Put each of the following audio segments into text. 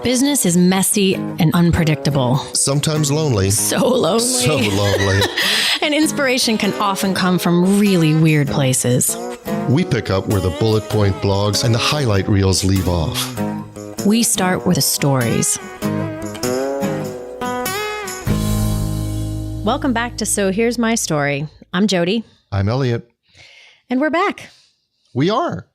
Business is messy and unpredictable. Sometimes lonely. So lonely. So lonely. And inspiration can often come from really weird places. We pick up where the bullet point blogs and the highlight reels leave off. We start with the stories. Welcome back to So Here's My Story. I'm Jodi. I'm Eliot. And we're back. We are.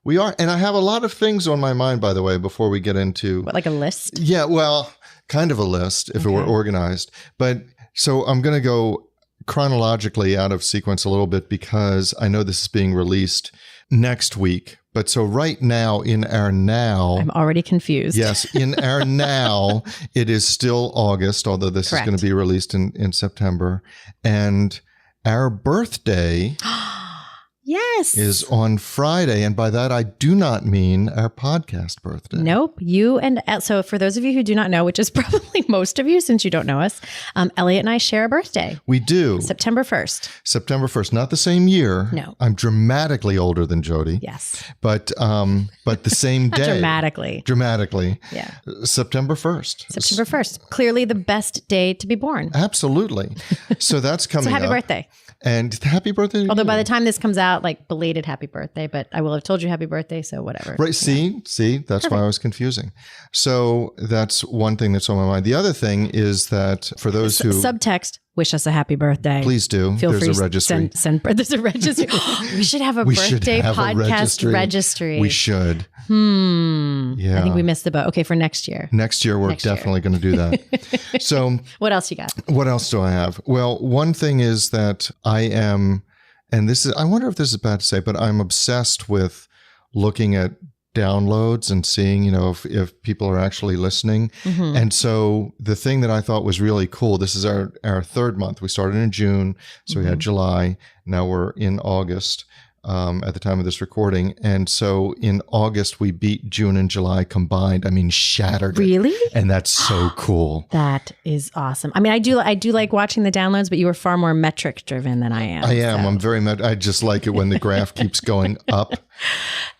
And I have a lot of things on my mind, by the way, before we get into... What, like a list? Yeah, well, kind of a list if it were organized. But so I'm going to go chronologically out of sequence a little bit because I know this is being released next week. But so right now, in our now... I'm already confused. Yes, in our now, it is still August, although this is going to be released in September. And our birthday... Yes. Is on Friday. And by that, I do not mean our podcast birthday. Nope. You and so for those of you who do not know, which is probably most of you since you don't know us, Eliot and I share a birthday. We do. September 1st. September 1st. Not the same year. No. I'm dramatically older than Jodi. Yes. But the same day. Dramatically. Dramatically. Yeah. September 1st. September 1st. Clearly the best day to be born. Absolutely. So that's coming So happy up. birthday. And happy birthday to Although you. by the time this comes out, like belated happy birthday, but I will have told you happy birthday, so whatever. Right. See, that's why I was confusing. So that's one thing that's on my mind. The other thing is that for those who... Subtext, wish us a happy birthday. Please do. Feel There's free a registry. There's a registry. We should have a birthday podcast registry. We should. Yeah. I think we missed the boat. Okay, for next year. Next year, we're definitely going to do that. So what else you got? What else do I have? Well, one thing is that I am, and this is, I wonder if this is bad to say, but I'm obsessed with looking at downloads and seeing, if people are actually listening. Mm-hmm. And so the thing that I thought was really cool, this is our third month. We started in June. So we had July. Now we're in August. At the time of this recording. And so in August, we beat June and July combined. I mean, shattered it. Really? And that's so cool. That is awesome. I mean, I do like watching the downloads, but you were far more metric driven than I am. I am. So. I'm very I just like it when the graph keeps going up.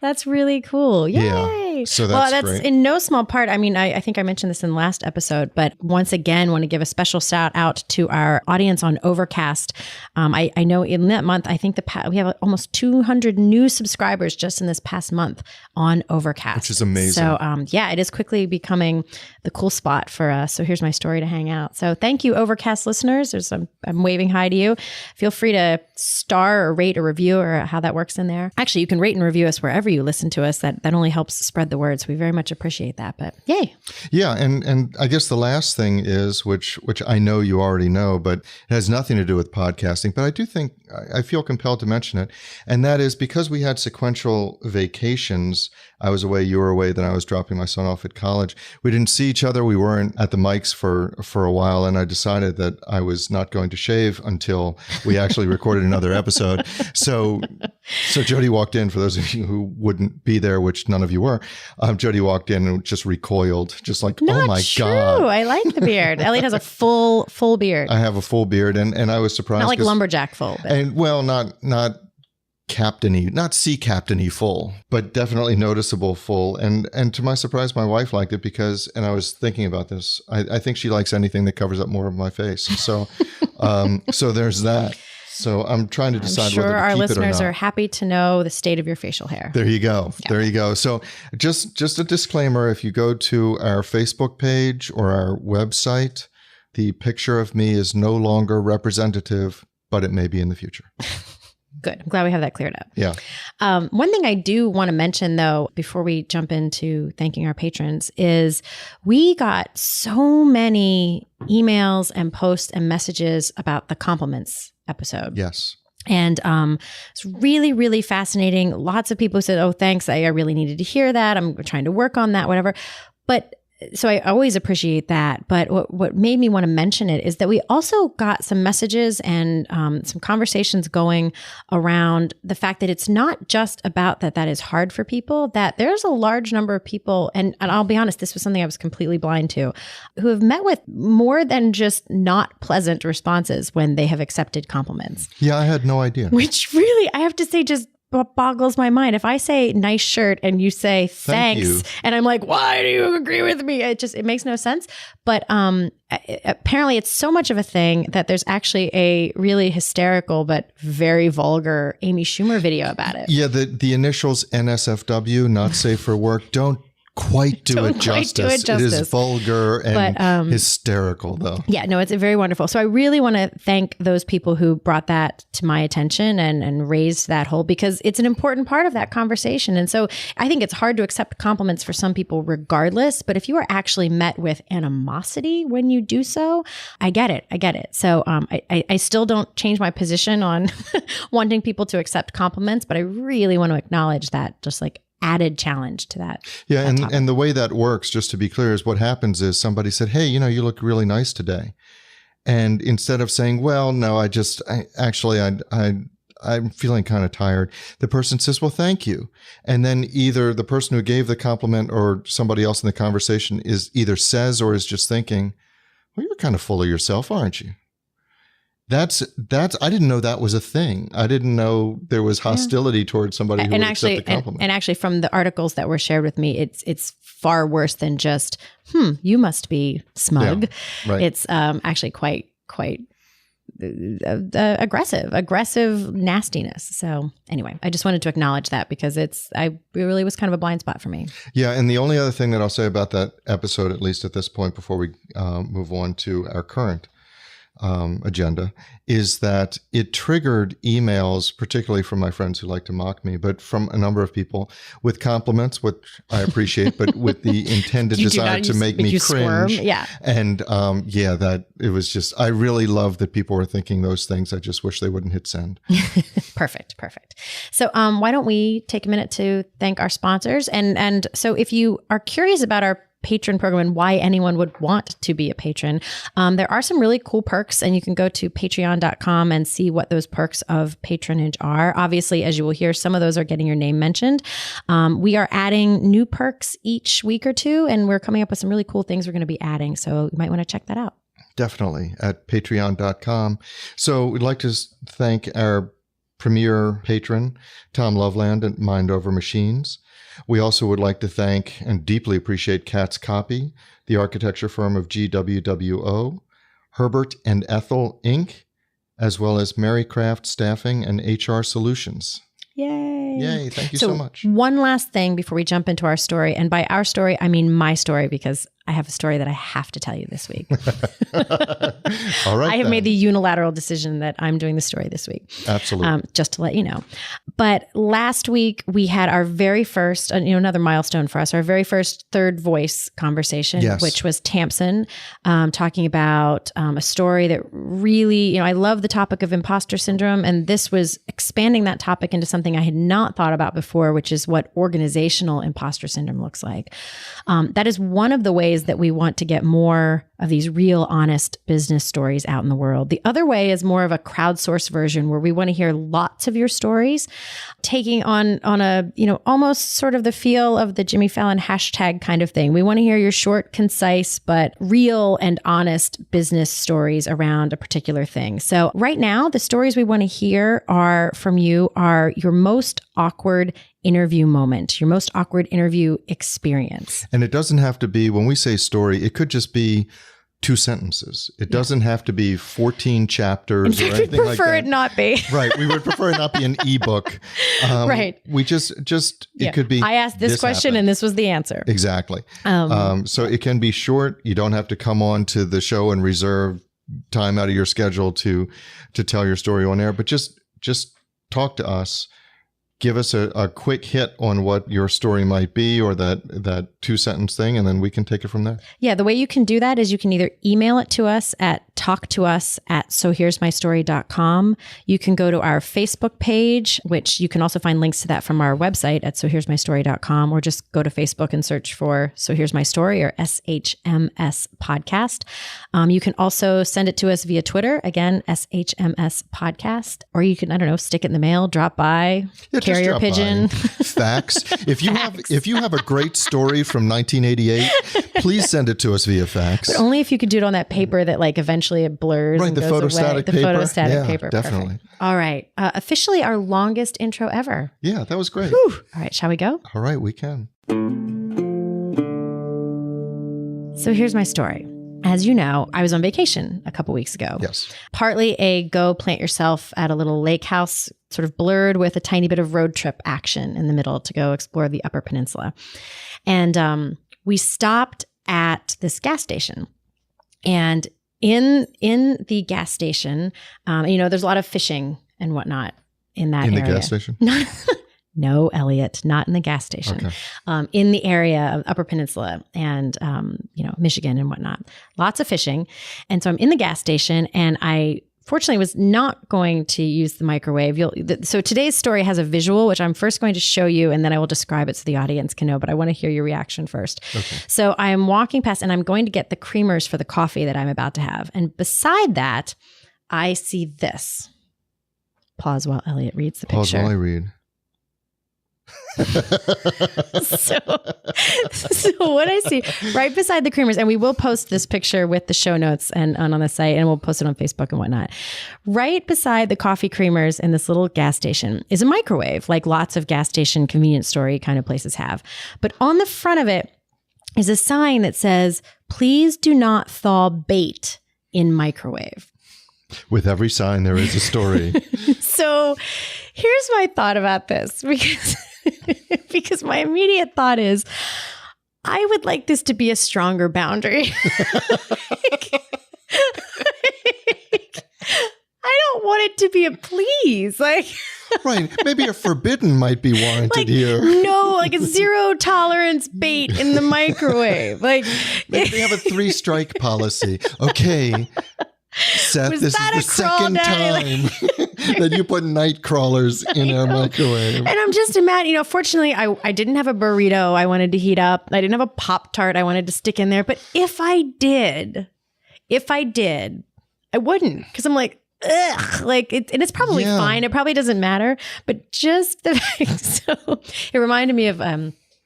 That's really cool. Yay. Yeah. So that's great. In no small part. I mean, I think I mentioned this in the last episode, but once again, want to give a special shout out to our audience on Overcast. I know in that month, I think we have almost 200 new subscribers just in this past month on Overcast. Which is amazing. So it is quickly becoming the cool spot for us. So here's my story to hang out. So thank you, Overcast listeners. I'm waving hi to you. Feel free to star or rate or review or how that works in there. Actually, you can rate and review us wherever you listen to us. That only helps spread the word. So we very much appreciate that. But yay. Yeah. And I guess the last thing is, which I know you already know, but it has nothing to do with podcasting, but I do think I feel compelled to mention it. And that is because we had sequential vacations. I was away, you were away, then I was dropping my son off at college. We didn't see each other. We weren't at the mics for a while. And I decided that I was not going to shave until we actually recorded another episode. So Jodi walked in, for those of you who wouldn't be there, which none of you were. Jodi walked in and just recoiled, just like, Not oh my true. God. I like the beard. Eliot has a full beard. I have a full beard and I was surprised. Not like lumberjack full. But. And well, not captainy, not sea captainy full, but definitely noticeable full. And to my surprise, my wife liked it because, and I was thinking about this, I think she likes anything that covers up more of my face. So, so there's that. So I'm trying to decide whether to keep it or not. I'm sure our listeners are happy to know the state of your facial hair. There you go. Yeah. There you go. So just a disclaimer, if you go to our Facebook page or our website, the picture of me is no longer representative, but it may be in the future. Good. I'm glad we have that cleared up. Yeah. One thing I do want to mention, though, before we jump into thanking our patrons, is we got so many emails and posts and messages about the compliments episode. Yes. And it's really, really fascinating. Lots of people said, oh, thanks. I really needed to hear that. I'm trying to work on that, whatever. But so I always appreciate that. But what made me want to mention it is that we also got some messages and some conversations going around the fact that it's not just about that is hard for people, that there's a large number of people, and I'll be honest, this was something I was completely blind to, who have met with more than just not pleasant responses when they have accepted compliments. Yeah, I had no idea. Which really, I have to say, just boggles my mind. If I say nice shirt and you say thanks, and I'm like, why do you agree with me? It makes no sense. But apparently it's so much of a thing that there's actually a really hysterical but very vulgar Amy Schumer video about it. Yeah, the initials NSFW, not safe for work, don't quite do it justice. It is vulgar and hysterical, though. Yeah, no, it's very wonderful. So I really want to thank those people who brought that to my attention and raised that whole, because it's an important part of that conversation. And so I think it's hard to accept compliments for some people regardless, but if you are actually met with animosity when you do so, I get it. So I still don't change my position on wanting people to accept compliments, but I really want to acknowledge that just like added challenge to that. Yeah. And the way that works, just to be clear, is what happens is somebody said, hey, you look really nice today. And instead of saying, well, no, I'm feeling kind of tired, the person says, well, thank you. And then either the person who gave the compliment or somebody else in the conversation is either says or is just thinking, well, you're kind of full of yourself, aren't you? That's I didn't know that was a thing. I didn't know there was hostility towards somebody who would accept the compliment. And actually from the articles that were shared with me, it's far worse than just, you must be smug. Yeah, right. It's actually quite aggressive nastiness. So anyway, I just wanted to acknowledge that because it really was kind of a blind spot for me. Yeah. And the only other thing that I'll say about that episode, at least at this point, before we move on to our current agenda, is that it triggered emails, particularly from my friends who like to mock me, but from a number of people with compliments, which I appreciate, but with the intended desire to make me cringe. Squirm. Yeah. And that it was just, I really love that people were thinking those things. I just wish they wouldn't hit send. Perfect. So why don't we take a minute to thank our sponsors? And so if you are curious about our patron program and why anyone would want to be a patron, there are some really cool perks, and you can go to patreon.com and see what those perks of patronage are. Obviously, as you will hear, some of those are getting your name mentioned. We are adding new perks each week or two, and we're coming up with some really cool things we're going to be adding. So you might want to check that out. Definitely at patreon.com. So we'd like to thank our premier patron, Tom Loveland at Mind Over Machines. We also would like to thank and deeply appreciate Cat's Copy, the architecture firm of GWWO, Herbert and Ethel Inc., as well as Marycraft Staffing and HR Solutions. Yay. Thank you so much. One last thing before we jump into our story. And by our story, I mean my story, because I have a story that I have to tell you this week. All right. I have made the unilateral decision that I'm doing the story this week. Absolutely. Just to let you know. But last week we had our very first, another milestone for us, our very first third voice conversation, which was Tamsin, talking about a story that really, I love the topic of imposter syndrome. And this was expanding that topic into something I had not thought about before, which is what organizational imposter syndrome looks like. That is one of the ways that we want to get more of these real, honest business stories out in the world. The other way is more of a crowdsourced version where we want to hear lots of your stories, taking on a, almost sort of the feel of the Jimmy Fallon hashtag kind of thing. We want to hear your short, concise, but real and honest business stories around a particular thing. So right now, the stories we want to hear from you are your most awkward interview moment, your most awkward interview experience. And it doesn't have to be, when we say story, it could just be 2 sentences. It doesn't have to be 14 chapters or anything like that. We prefer it not be. Right. We would prefer it not be an ebook. Right. We just it could be. I asked this question and this was the answer. Exactly. So it can be short. You don't have to come on to the show and reserve time out of your schedule to tell your story on air, but just talk to us. Give us a quick hit on what your story might be, or that 2-sentence thing, and then we can take it from there. Yeah, the way you can do that is you can either email it to us at talktous@sohere'smystory.com. You can go to our Facebook page, which you can also find links to that from our website at sohere'smystory.com, or just go to Facebook and search for So Here's My Story or SHMS Podcast. You can also send it to us via Twitter, again, SHMS Podcast, or you can, stick it in the mail, drop by. Yeah, carrier drop pigeon. by. Facts. If you have a great story from 1988, please send it to us via fax. But only if you could do it on that paper that like eventually it blurs. Right, and the goes photostatic away. paper. The photostatic Yeah, paper. definitely. Perfect. All right. Officially our longest intro ever. Yeah, that was great. Whew. All right. Shall we go? All right, we can. So here's my story. As you know, I was on vacation a couple weeks ago. Yes. Partly a go plant yourself at a little lake house, sort of blurred with a tiny bit of road trip action in the middle to go explore the Upper Peninsula. And we stopped at this gas station. And in the gas station, there's a lot of fishing and whatnot in that area. In the gas station? No, Eliot, not in the gas station. Okay. In the area of Upper Peninsula and, Michigan and whatnot. Lots of fishing. And so I'm in the gas station and I fortunately was not going to use the microwave. So today's story has a visual, which I'm first going to show you and then I will describe it so the audience can know, but I want to hear your reaction first. Okay. So I am walking past and I'm going to get the creamers for the coffee that I'm about to have. And beside that, I see this. Pause while Eliot reads the picture. Pause while I read. So what I see right beside the creamers, and we will post this picture with the show notes and on the site, and we'll post it on Facebook and whatnot. Right beside the coffee creamers in this little gas station is a microwave, like lots of gas station convenience store kind of places have. But on the front of it is a sign that says, "Please do not thaw bait in microwave." With every sign, there is a story. So here's my thought about this, because my immediate thought is, I would like this to be a stronger boundary. I don't want it to be a please. Right. Maybe a forbidden might be warranted here. No, like a 0 tolerance bait in the microwave. Maybe they have a 3-strike policy. Okay. Seth, this is the second time that you put night crawlers in our microwave. And I'm just imagining, fortunately, I didn't have a burrito I wanted to heat up. I didn't have a Pop-Tart I wanted to stick in there. But if I did, I wouldn't. Because I'm like, ugh. And it's probably fine. It probably doesn't matter. But just the fact, so it reminded me of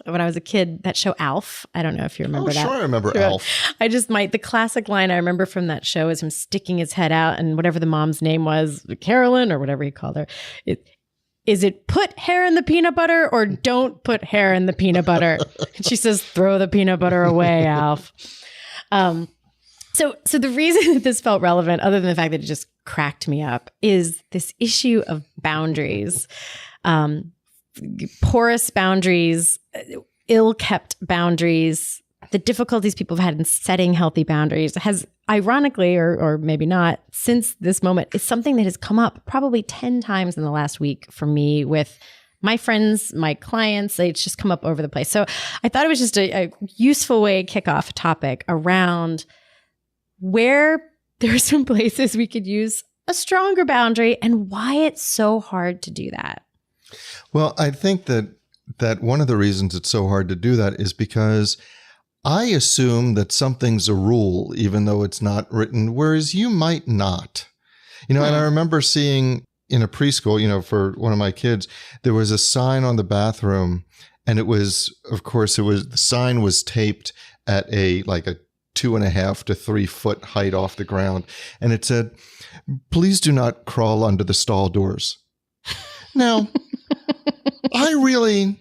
when I was a kid, that show Alf. I don't know if you remember that. Sure, I remember Alf. The classic line I remember from that show is him sticking his head out and whatever the mom's name was, Carolyn or whatever he called her. Is it put hair in the peanut butter or don't put hair in the peanut butter? And she says, throw the peanut butter away, Alf. So the reason that this felt relevant, other than the fact that it just cracked me up, is this issue of boundaries. Porous boundaries, ill-kept boundaries, the difficulties people have had in setting healthy boundaries has ironically, or maybe not, since this moment, it's something that has come up probably 10 times in the last week for me with my friends, my clients. It's just come up over the place. So I thought it was just a useful way to kick off a topic around where there are some places we could use a stronger boundary and why it's so hard to do that. Well, I think that one of the reasons it's so hard to do that is because I assume that something's a rule, even though it's not written, whereas you might not. And I remember seeing in a preschool, for one of my kids, there was a sign on the bathroom, and the sign was taped at a 2.5 to 3 foot height off the ground. And it said, "Please do not crawl under the stall doors." Now, I really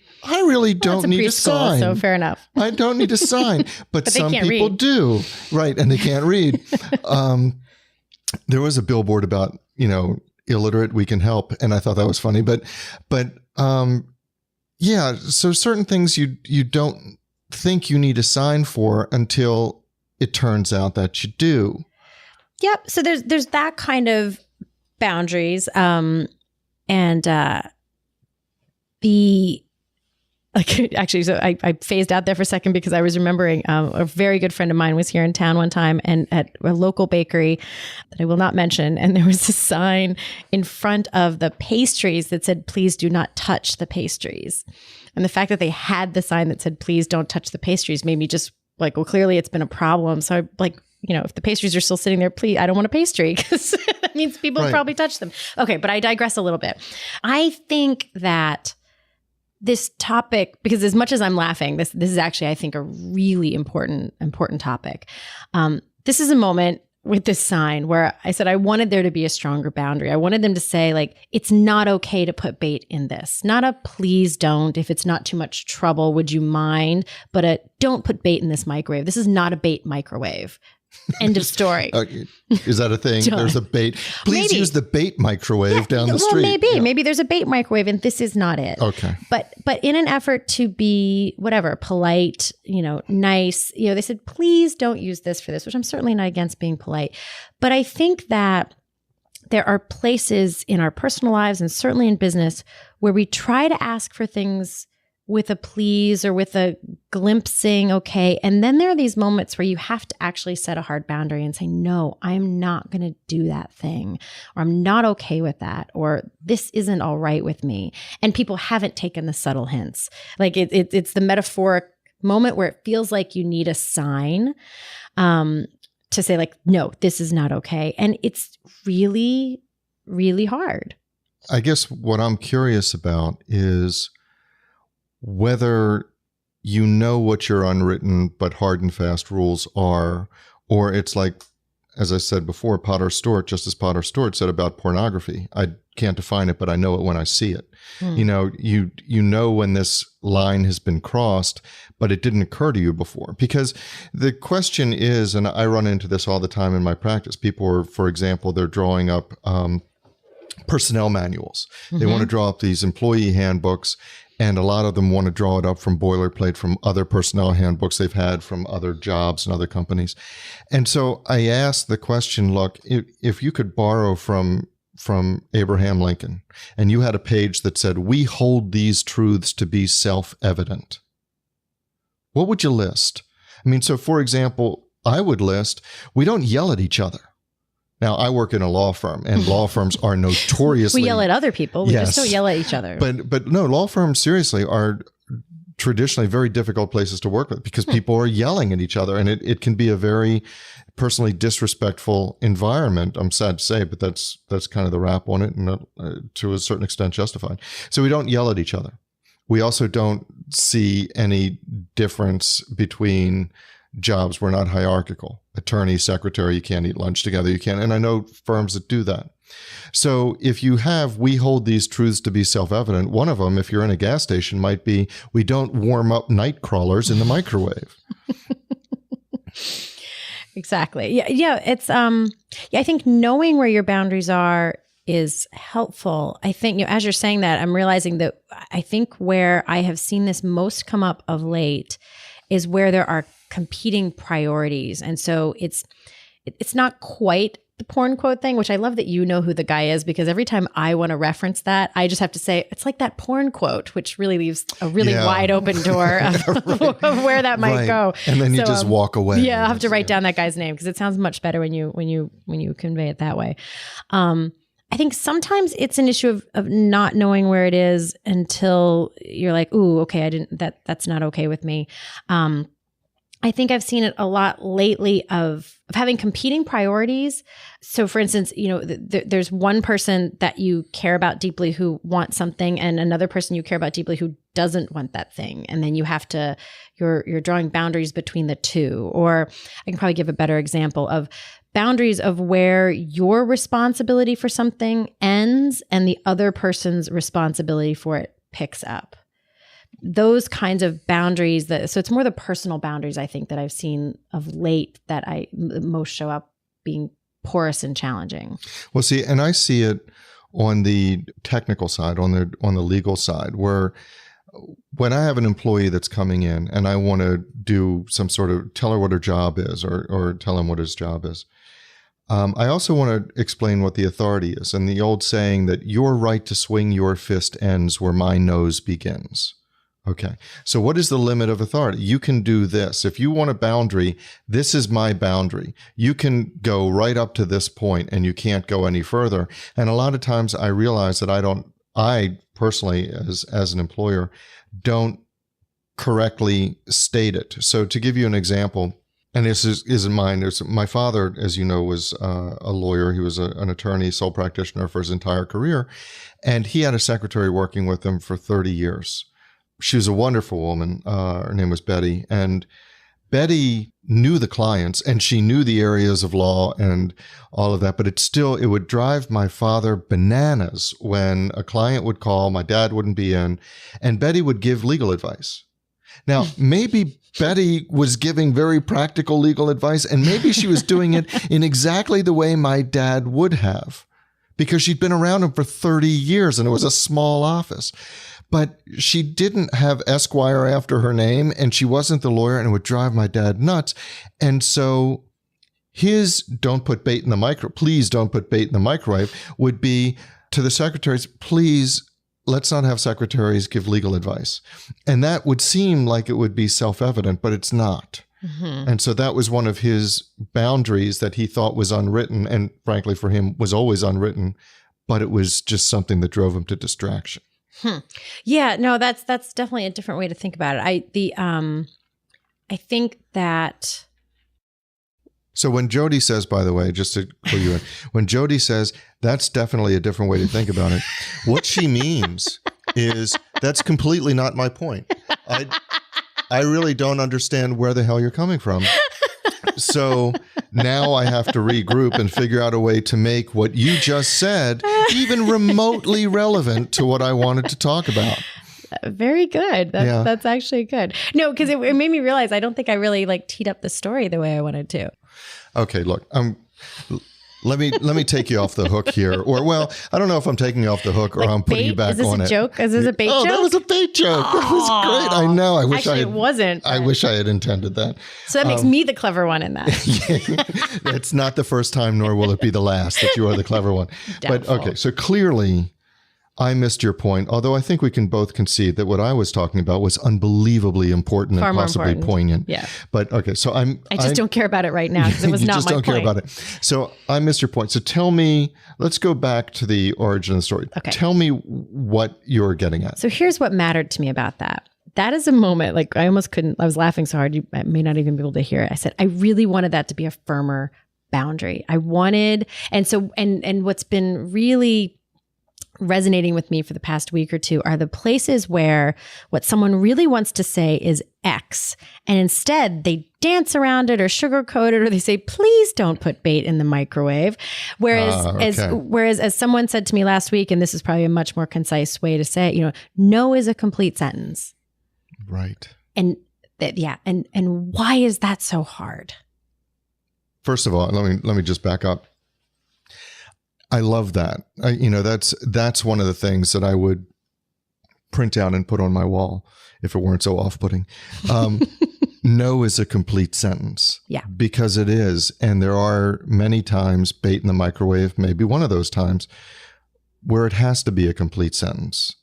don't need a sign. So fair enough. I don't need a sign, but some people do. Right. And they can't read. There was a billboard about, illiterate, we can help. And I thought that was funny, but so certain things you don't think you need a sign for until it turns out that you do. Yep. So there's that kind of boundaries. So I phased out there for a second because I was remembering a very good friend of mine was here in town one time and at a local bakery that I will not mention. And there was a sign in front of the pastries that said, "Please do not touch the pastries." And the fact that they had the sign that said, "Please don't touch the pastries," made me just clearly it's been a problem. So I if the pastries are still sitting there, please, I don't want a pastry because that means people probably touched them. Okay, but I digress a little bit. I think that this topic, because as much as I'm laughing, this is actually, I think, a really important topic. This is a moment with this sign where I said I wanted there to be a stronger boundary. I wanted them to say, like, it's not okay to put bait in this. Not a please don't. If it's not too much trouble, would you mind? But a don't put bait in this microwave. This is not a bait microwave. End of story. Is that a thing? There's a bait. Please use the bait microwave down the street. Maybe there's a bait microwave and this is not it. Okay. But in an effort to be polite, nice, they said, please don't use this for this, which I'm certainly not against being polite. But I think that there are places in our personal lives and certainly in business where we try to ask for things with a please or with a glimpsing, okay. And then there are these moments where you have to actually set a hard boundary and say, no, I'm not going to do that thing, or I'm not okay with that, or this isn't all right with me. And people haven't taken the subtle hints. Like it's the metaphoric moment where it feels like you need a sign to say, like, no, this is not okay. And it's really, really hard. I guess what I'm curious about is whether you know what your unwritten but hard and fast rules are, or it's like, as I said before, Potter Stewart, Justice Potter Stewart said about pornography. I can't define it, but I know it when I see it. You know when this line has been crossed, but it didn't occur to you before. Because the question is, and I run into this all the time in my practice, people are, for example, they're drawing up personnel manuals. They want to draw up these employee handbooks, and a lot of them want to draw it up from boilerplate from other personnel handbooks they've had from other jobs and other companies. And so I asked the question, look, if you could borrow from Abraham Lincoln and you had a page that said, we hold these truths to be self-evident, what would you list? I mean, so for example, I would list, we don't yell at each other. Now, I work in a law firm, and law firms are notoriously... We yell at other people. We just don't yell at each other. But no, law firms seriously are traditionally very difficult places to work with because people are yelling at each other, and it can be a very personally disrespectful environment. I'm sad to say, but that's kind of the rap on it, and to a certain extent justified. So we don't yell at each other. We also don't see any difference between jobs. We're not hierarchical. Attorney, secretary, you can't eat lunch together. You can't. And I know firms that do that. So if you have, we hold these truths to be self-evident. One of them, if you're in a gas station, might be, we don't warm up night crawlers in the microwave. Exactly. Yeah. It's, I think knowing where your boundaries are is helpful. I think, as you're saying that, I'm realizing that I think where I have seen this most come up of late is where there are competing priorities. And so it's not quite the porn quote thing, which I love that you know who the guy is, because every time I want to reference that, I just have to say, it's like that porn quote, which really leaves a really wide open door of where that might go. And then you just walk away. Yeah, I'll have to write down that guy's name because it sounds much better when you convey it that way. I think sometimes it's an issue of not knowing where it is until you're like, ooh, okay, that's not okay with me. I think I've seen it a lot lately of having competing priorities. So for instance, there's one person that you care about deeply who wants something, and another person you care about deeply who doesn't want that thing. And then you're drawing boundaries between the two. Or I can probably give a better example of boundaries of where your responsibility for something ends and the other person's responsibility for it picks up. Those kinds of boundaries so it's more the personal boundaries, I think, that I've seen of late that most show up being porous and challenging. Well, see, and I see it on the technical side, on the legal side, where when I have an employee that's coming in and I want to do some sort of tell her what her job is or tell him what his job is, I also want to explain what the authority is. And the old saying that your right to swing your fist ends where my nose begins. Okay. So what is the limit of authority? You can do this. If you want a boundary, this is my boundary. You can go right up to this point and you can't go any further. And a lot of times I realize that I personally, as an employer, don't correctly state it. So to give you an example, and this isn't mine. My father, as you know, was a lawyer. He was an attorney, sole practitioner for his entire career. And he had a secretary working with him for 30 years. She was a wonderful woman. Her name was Betty. And Betty knew the clients and she knew the areas of law and all of that. But it would drive my father bananas when a client would call, my dad wouldn't be in, and Betty would give legal advice. Now, maybe Betty was giving very practical legal advice, and maybe she was doing it in exactly the way my dad would have, because she'd been around him for 30 years and it was a small office. But she didn't have Esquire after her name, and she wasn't the lawyer, and it would drive my dad nuts. And so his please don't put bait in the microwave would be to the secretaries, please, let's not have secretaries give legal advice. And that would seem like it would be self-evident, but it's not. Mm-hmm. And so that was one of his boundaries that he thought was unwritten, and frankly for him was always unwritten, but it was just something that drove him to distraction. Yeah, no, that's definitely a different way to think about it. I think that. So when Jodi says, by the way, just to clue you in, when Jodi says that's definitely a different way to think about it, what she means is that's completely not my point. I really don't understand where the hell you're coming from. So now I have to regroup and figure out a way to make what you just said even remotely relevant to what I wanted to talk about. Very good. That's actually good. No, because it made me realize I don't think I really teed up the story the way I wanted to. Okay, look, let me take you off the hook here. Or, well, I don't know if I'm taking you off the hook or I'm putting you back on it. Is this a joke? Is this a bait joke? Oh, that was a bait joke. That was great. I know. It wasn't. I wish I had intended that. So that makes me the clever one in that. It's not the first time, nor will it be the last that you are the clever one. Doubtful. But okay, so clearly I missed your point, although I think we can both concede that what I was talking about was unbelievably important and possibly poignant. Yeah. But okay, so I just don't care about it right now because it was not my point. You just don't care about it. So I missed your point. So tell me, let's go back to the origin of the story. Okay. Tell me what you're getting at. So here's what mattered to me about that. That is a moment, I almost couldn't, I was laughing so hard, you may not even be able to hear it. I said, I really wanted that to be a firmer boundary. I wanted, and what's been really resonating with me for the past week or two are the places where what someone really wants to say is X, and instead they dance around it or sugarcoat it, or they say, please don't put bait in the microwave. Whereas as someone said to me last week, and this is probably a much more concise way to say it, no is a complete sentence. Right. And why is that so hard? First of all, let me just back up. I love that. That's one of the things that I would print out and put on my wall if it weren't so off-putting. No is a complete sentence. Yeah. Because it is. And there are many times, bait in the microwave, maybe one of those times, where it has to be a complete sentence.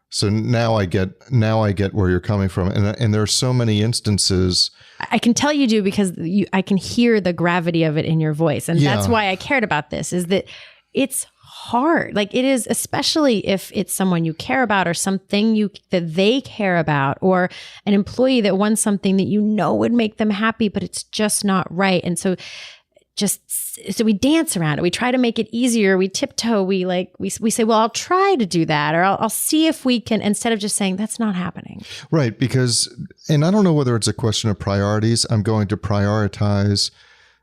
So now I get where you're coming from. And there are so many instances. I can tell you do because I can hear the gravity of it in your voice. And that's why I cared about this, is that it's hard. It is, especially if it's someone you care about or something that they care about, or an employee that wants something that would make them happy, but it's just not right. And so we dance around it. We try to make it easier. We tiptoe. We say, well, I'll try to do that, or I'll see if we can, instead of just saying that's not happening. Right. And I don't know whether it's a question of priorities. I'm going to prioritize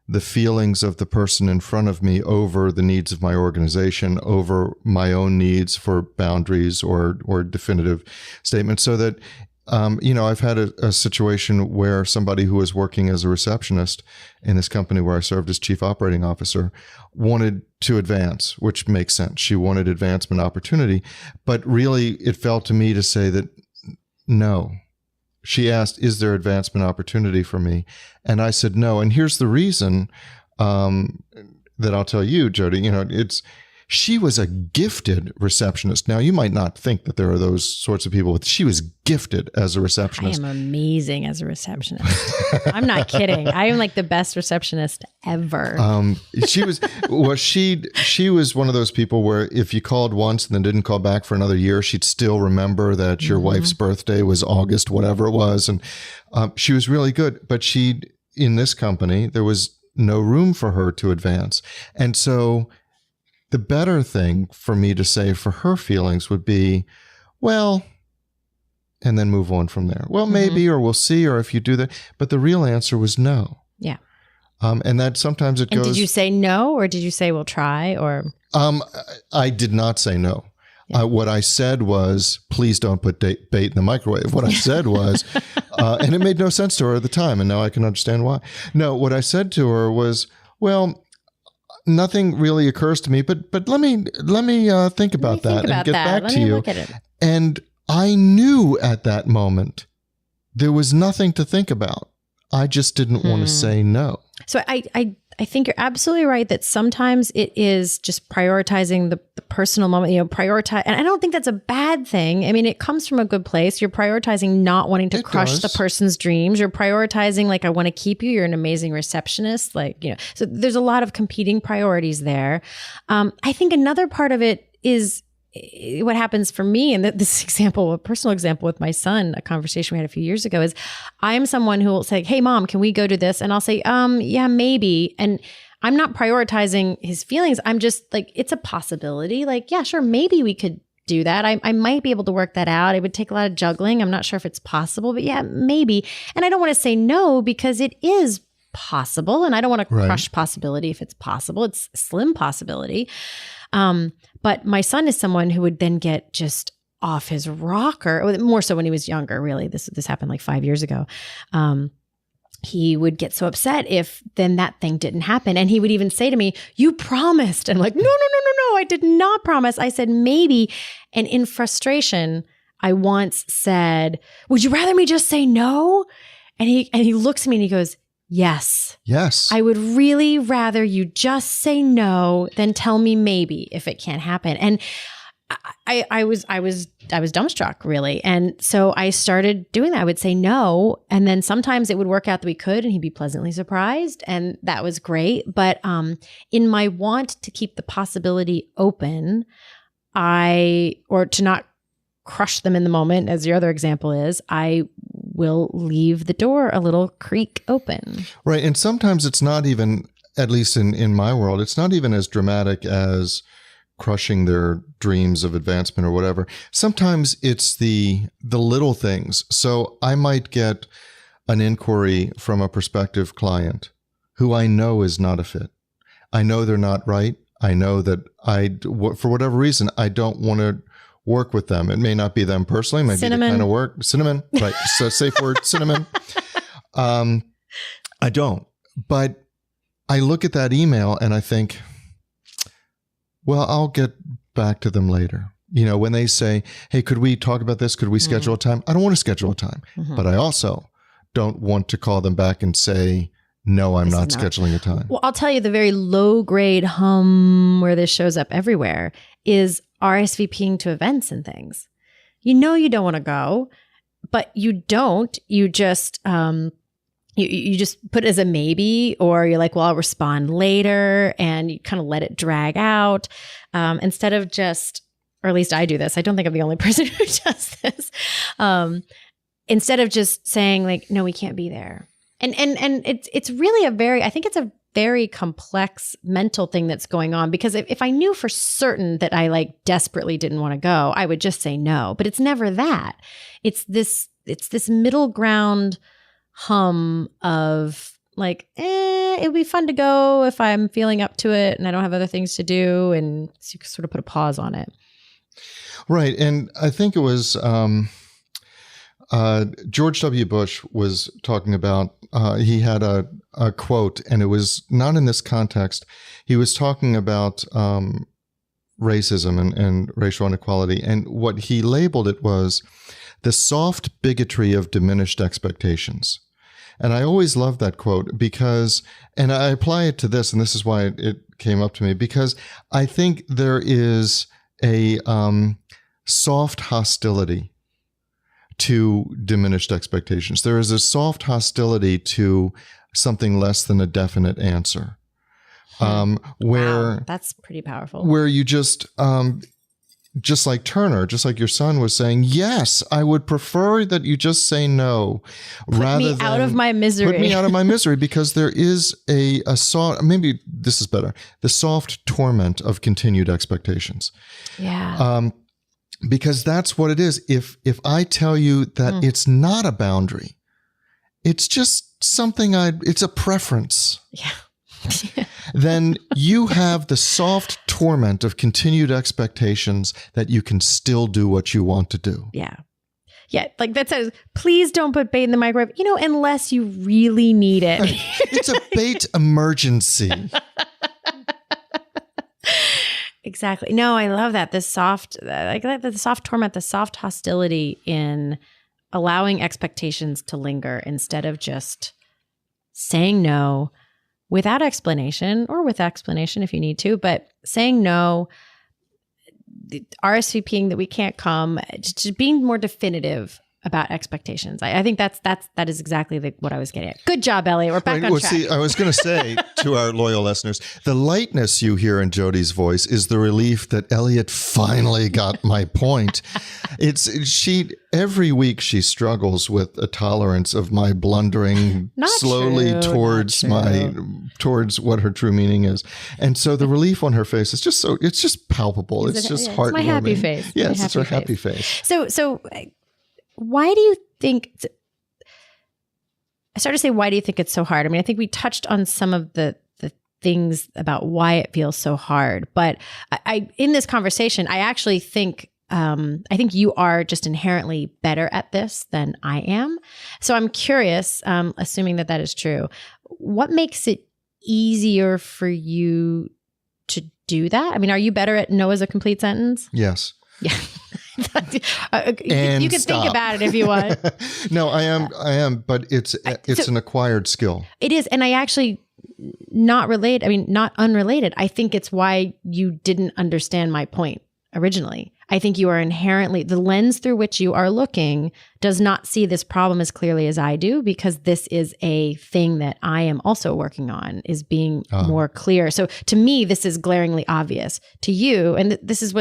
the feelings of the person in front of me over the needs of my organization, over my own needs for boundaries or definitive statements, so that I've had a situation where somebody who was working as a receptionist in this company where I served as chief operating officer wanted to advance, which makes sense. She wanted advancement opportunity, but really it felt to me to say that no. She asked, is there advancement opportunity for me? And I said, no. And here's the reason that I'll tell you, Jodi. She was a gifted receptionist. Now, you might not think that there are those sorts of people, but she was gifted as a receptionist. I am amazing as a receptionist. I'm not kidding. I am the best receptionist ever. She was one of those people where if you called once and then didn't call back for another year, she'd still remember that your wife's birthday was August, whatever it was. And she was really good, but in this company, there was no room for her to advance. And so the better thing for me to say for her feelings would be, well, and then move on from there. Well, maybe, or we'll see, or if you do that. But the real answer was no. Yeah. And that sometimes it goes. And did you say no, or did you say we'll try, or? I did not say no. Yeah. What I said was, please don't put bait in the microwave. What I said was, and it made no sense to her at the time, and now I can understand why. No, what I said to her was, well, nothing really occurs to me, but let me think about that and get back to you. Look at it. And I knew at that moment there was nothing to think about. I just didn't want to say no. So I think you're absolutely right that sometimes it is just prioritizing the personal moment, prioritize. And I don't think that's a bad thing. I mean, it comes from a good place. You're prioritizing not wanting to crush the person's dreams. You're prioritizing, like, I want to keep you. You're an amazing receptionist. So there's a lot of competing priorities there. I think another part of it is what happens for me, and this example, a personal example with my son, a conversation we had a few years ago, is I'm someone who will say, hey, Mom, can we go to this? And I'll say, yeah, maybe. And I'm not prioritizing his feelings. I'm just like, it's a possibility. Like, yeah, sure, maybe we could do that. I might be able to work that out. It would take a lot of juggling. I'm not sure if it's possible, but yeah, maybe. And I don't want to say no because it is possible. And I don't want to crush possibility if it's possible. It's a slim possibility. But my son is someone who would then get just off his rocker, more so when he was younger, really. This happened like 5 years ago. He would get so upset if then that thing didn't happen. And he would even say to me, you promised. And I'm like, no, I did not promise. I said, maybe. And in frustration, I once said, would you rather me just say no? And he looks at me and he goes, yes. I would really rather you just say no than tell me maybe if it can't happen. And I was dumbstruck, really. And so I started doing that. I would say no. And then sometimes it would work out that we could, and he'd be pleasantly surprised. And that was great. But in my want to keep the possibility open, or to not crush them in the moment, as your other example is, I will leave the door a little creak open. Right. And sometimes it's not even, at least in my world, it's not even as dramatic as crushing their dreams of advancement or whatever. Sometimes it's the little things. So I might get an inquiry from a prospective client who I know is not a fit. I know they're not right. I know that for whatever reason, I don't want to work with them. It may not be them personally. It might be the kind of work. Cinnamon. Right. So safe word, cinnamon. I don't. But I look at that email and I think, well, I'll get back to them later. When they say, hey, could we talk about this? Could we schedule a time? I don't want to schedule a time. But I also don't want to call them back and say, no, I'm not scheduling a time. Well, I'll tell you, the very low grade hum where this shows up everywhere is RSVPing to events and things. You don't want to go, but you don't. You just you just put it as a maybe, or you're like, well, I'll respond later, and you kind of let it drag out instead of just, or at least I do this. I don't think I'm the only person who does this. Instead of just saying like, no, we can't be there. And it's really I think it's a very complex mental thing that's going on, because if I knew for certain that I like desperately didn't want to go, I would just say no. But it's never that. It's this middle ground hum of like, it would be fun to go if I'm feeling up to it and I don't have other things to do, and so you can sort of put a pause on it. Right. And I think it was George W. Bush was talking about, he had a quote, and it was not in this context. He was talking about racism and racial inequality. And what he labeled it was the soft bigotry of diminished expectations. And I always loved that quote because, and I apply it to this, and this is why it came up to me, because I think there is a soft hostility to diminished expectations. There is a soft hostility to something less than a definite answer. Where Wow, that's pretty powerful. Where you just just like Turner, just like your son was saying, yes, I would prefer that you just say no, rather than out of my misery. Put me out of my misery, because there is a soft, maybe this is better, the soft torment of continued expectations. Yeah. Because that's what it is. If I tell you that it's not a boundary, it's just something it's a preference. Yeah. Then you have the soft torment of continued expectations that you can still do what you want to do. Yeah. Yeah. Like that says, please don't put bait in the microwave, unless you really need it. Right. It's a bait emergency. Exactly. No, I love that. The soft torment, the soft hostility in allowing expectations to linger instead of just saying no without explanation, or with explanation if you need to, but saying no, RSVPing that we can't come, just being more definitive about expectations. I think that is exactly what I was getting at. Good job, Elliot. We're back on track. See, I was going to say to our loyal listeners, the lightness you hear in Jodi's voice is the relief that Elliot finally got my point. Every week she struggles with a tolerance of my blundering towards what her true meaning is. And so the relief on her face is it's just palpable. It's just heartwarming. It's my happy face. Yes, it's her happy face. So why do you think, I started to say, why do you think it's so hard? I mean, I think we touched on some of the things about why it feels so hard, but I in this conversation, I actually think, I think you are just inherently better at this than I am. So I'm curious, assuming that is true, what makes it easier for you to do that? I mean, are you better at no as a complete sentence? Yes. Yeah. You can think about it if you want. No, I am, but it's an acquired skill. It is. And I actually not unrelated. I think it's why you didn't understand my point originally. I think you are inherently, the lens through which you are looking does not see this problem as clearly as I do, because this is a thing that I am also working on, is being more clear. So to me, this is glaringly obvious. To you, and this is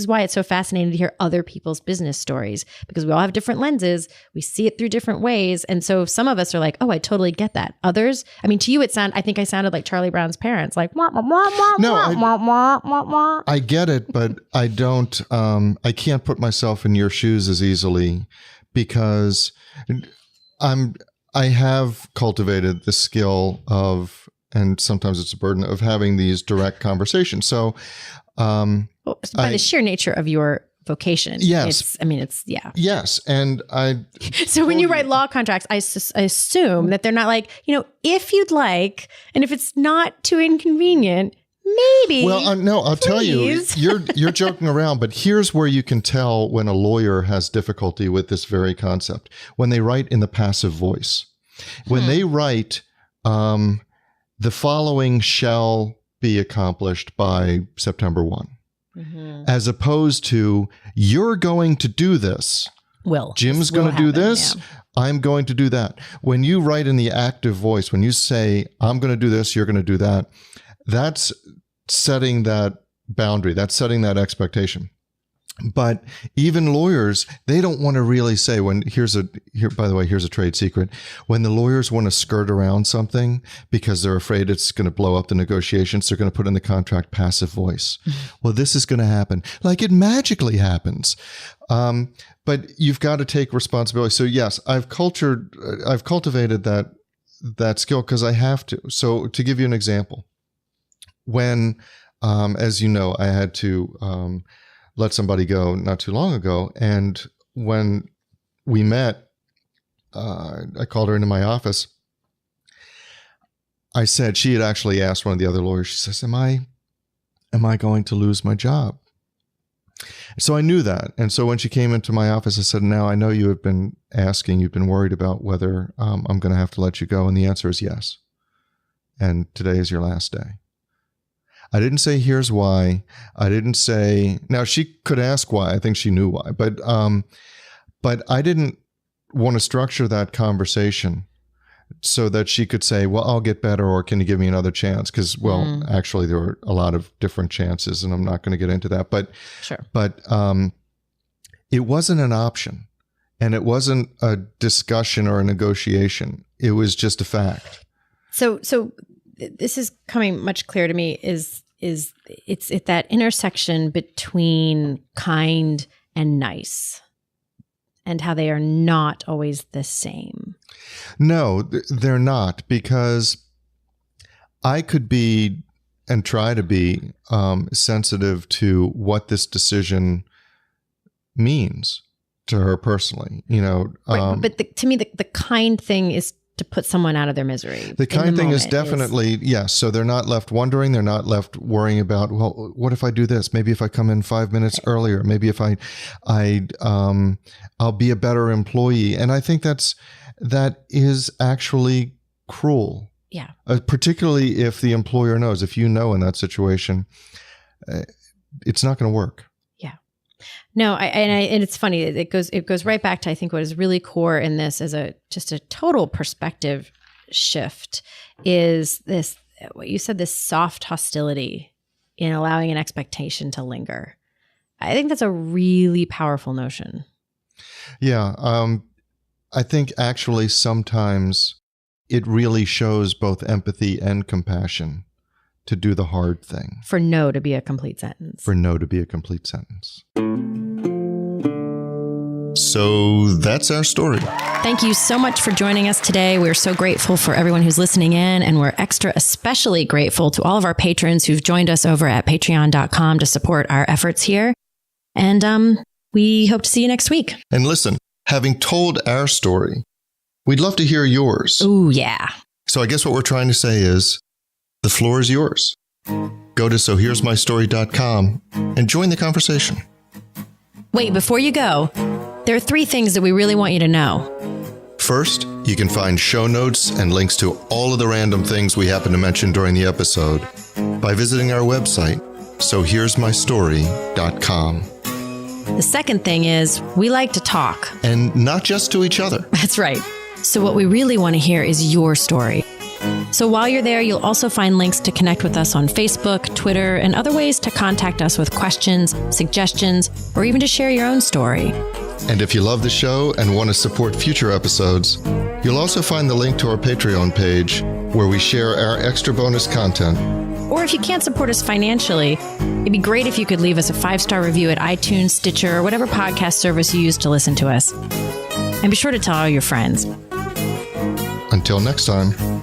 why it's so fascinating to hear other people's business stories, because we all have different lenses. We see it through different ways. And so some of us are like, oh, I totally get that. Others, I mean, to you, I think I sounded like Charlie Brown's parents, like, wah, wah, wah, wah, no, wah, wah, wah, wah. I get it, but I don't, I can't put myself in your shoes as easily, because I have cultivated the skill of, and sometimes it's a burden, of having these direct conversations. So, by the sheer nature of your vocation, yes, yeah. Yes, and So when you write law contracts, I assume that they're not like, if you'd like, and if it's not too inconvenient, maybe. Well, no, I'll tell you, you're joking around, but here's where you can tell when a lawyer has difficulty with this very concept. When they write in the passive voice, when they write, the following shall be accomplished by September 1, as opposed to, you're going to do this. Jim's going to do this. Yeah. I'm going to do that. When you write in the active voice, when you say, I'm going to do this, you're going to do that, that's setting that boundary. That's setting that expectation. But even lawyers, they don't want to really say, by the way, here's a trade secret. When the lawyers want to skirt around something because they're afraid it's going to blow up the negotiations, they're going to put in the contract passive voice. Well, this is going to happen. Like it magically happens. But you've got to take responsibility. So yes, I've cultivated that skill because I have to. So to give you an example, when, as you know, I had to let somebody go not too long ago. And when we met, I called her into my office. I said, she had actually asked one of the other lawyers, she says, am I going to lose my job? So I knew that. And so when she came into my office, I said, now I know you have been asking, you've been worried about whether I'm going to have to let you go. And the answer is yes. And today is your last day. I didn't say, here's why. I didn't say, now she could ask why. I think she knew why, but I didn't want to structure that conversation so that she could say, well, I'll get better, or can you give me another chance? Because, actually, there were a lot of different chances, and I'm not going to get into that. But, sure. But it wasn't an option, and it wasn't a discussion or a negotiation. It was just a fact. So this is coming much clearer to me. It's at that intersection between kind and nice, and how they are not always the same. No, they're not, because I could be and try to be sensitive to what this decision means to her personally. Right, but to me, the kind thing is to put someone out of their misery. The kind thing is definitely, yes. So they're not left wondering. They're not left worrying about, well, what if I do this? Maybe if I come in 5 minutes earlier, maybe if I'll be a better employee. And I think that is actually cruel. Yeah. Particularly if the employer knows, if you know in that situation, it's not going to work. No, and it's funny. It goes right back to, I think, what is really core in this as just a total perspective shift is this, what you said, this soft hostility in allowing an expectation to linger. I think that's a really powerful notion. Yeah. I think actually sometimes it really shows both empathy and compassion to do the hard thing. For no to be a complete sentence. So that's our story. Thank you so much for joining us today. We're so grateful for everyone who's listening in, and we're especially grateful to all of our patrons who've joined us over at patreon.com to support our efforts here. And we hope to see you next week. And listen, having told our story, we'd love to hear yours. Ooh, yeah. So I guess what we're trying to say is, the floor is yours. Go to sohere'smystory.com and join the conversation. Wait, before you go, there are 3 things that we really want you to know. First, you can find show notes and links to all of the random things we happen to mention during the episode by visiting our website, sohere'smystory.com. The second thing is, we like to talk. And not just to each other. That's right. So what we really want to hear is your story. So while you're there, you'll also find links to connect with us on Facebook, Twitter, and other ways to contact us with questions, suggestions, or even to share your own story. And if you love the show and want to support future episodes, you'll also find the link to our Patreon page where we share our extra bonus content. Or if you can't support us financially, it'd be great if you could leave us a 5-star review at iTunes, Stitcher, or whatever podcast service you use to listen to us. And be sure to tell all your friends. Until next time.